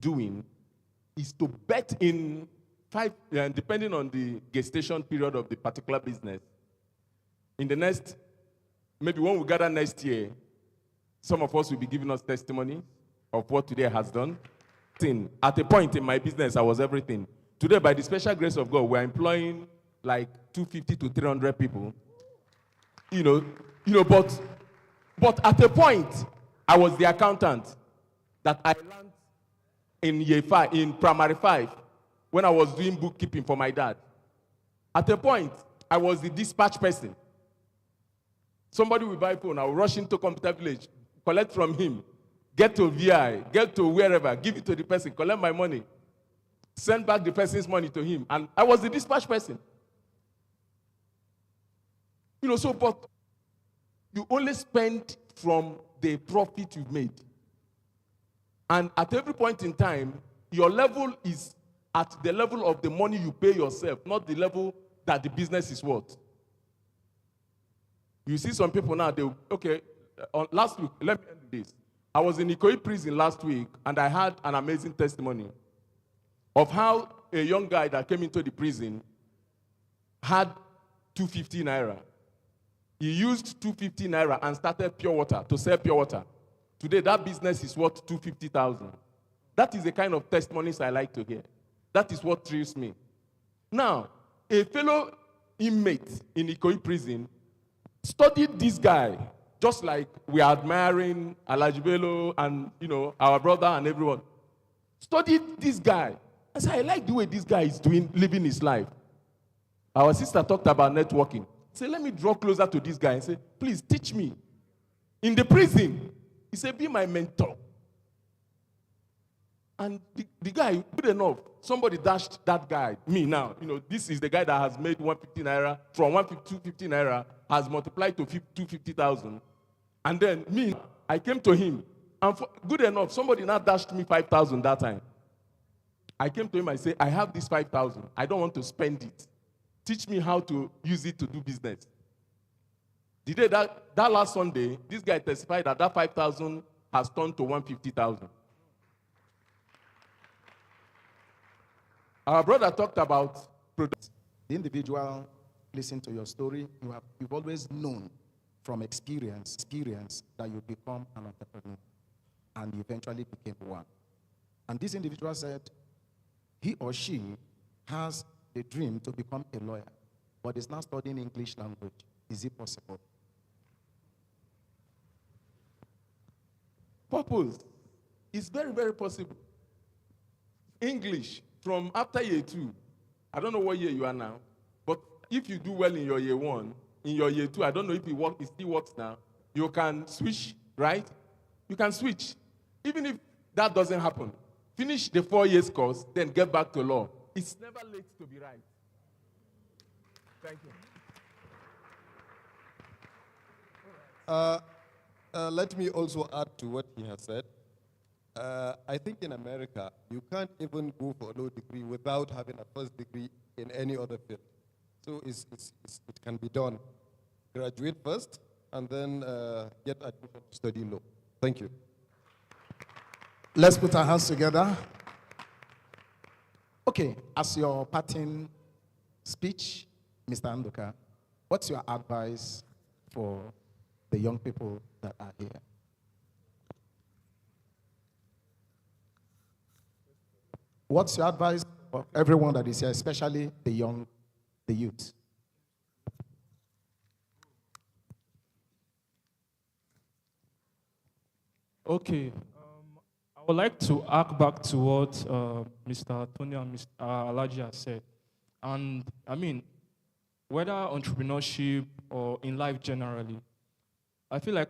doing is to bet in depending on the gestation period of the particular business. In the next, maybe when we gather next year, some of us will be giving us testimony of what today has done. At a point in my business, I was everything. Today, by the special grace of God, we're employing like 250 to 300 people. But at a point, I was the accountant that I learned in year 5, in primary 5, when I was doing bookkeeping for my dad. At a point, I was the dispatch person. Somebody will buy phone, I will rush into Computer Village, collect from him, get to VI, get to wherever, give it to the person, collect my money, send back the person's money to him. And I was the dispatch person. But you only spend from the profit you've made. And at every point in time, your level is at the level of the money you pay yourself, not the level that the business is worth. You see some people now, last week, let me end with this. I was in Ikoyi prison last week, and I had an amazing testimony of how a young guy that came into the prison had 250 naira. He used 250 naira and started pure water, to sell pure water. Today, that business is worth 250,000. That is the kind of testimonies I like to hear. That is what thrills me. Now, a fellow inmate in Ikoyi prison studied this guy, just like we are admiring Alhaji Bello and, our brother and everyone. Studied this guy. I said, I like the way this guy is living his life. Our sister talked about networking. Say, let me draw closer to this guy and say, please teach me. In the prison, he said, be my mentor. And the guy, good enough, somebody dashed that guy, me now. This is the guy that has made 150 naira, from 250 naira, has multiplied to 250,000. And then me, I came to him. And good enough, somebody now dashed me 5,000 that time. I came to him, I said, I have this 5,000. I don't want to spend it. Teach me how to use it to do business. The day that last Sunday, this guy testified that 5,000 has turned to 150,000. Our brother talked about products. The individual listened to your story. You've always known from experience that you become an entrepreneur, and you eventually became one. And this individual said he or she has the dream to become a lawyer, but is now studying English language. Is it possible? Purpose is very, very possible. English, from after year 2, I don't know what year you are now, but if you do well in your year 1, in your year 2, I don't know if it still works now, you can switch, right? You can switch. Even if that doesn't happen, finish the 4 years course, then get back to law. It's never late to be right. Thank you. Let me also add to what he has said. I think in America, you can't even go for a law degree without having a first degree in any other field. So it can be done. Graduate first, and then get admission to study law. Thank you. Let's put our hands together. Okay, as your parting speech, Mr. Andoka, what's your advice for the young people that are here? What's your advice for everyone that is here, especially the youth? Okay. I would like to arc back to what Mr. Tony and Mr. Alhaji has said. And I mean, whether entrepreneurship or in life generally, I feel like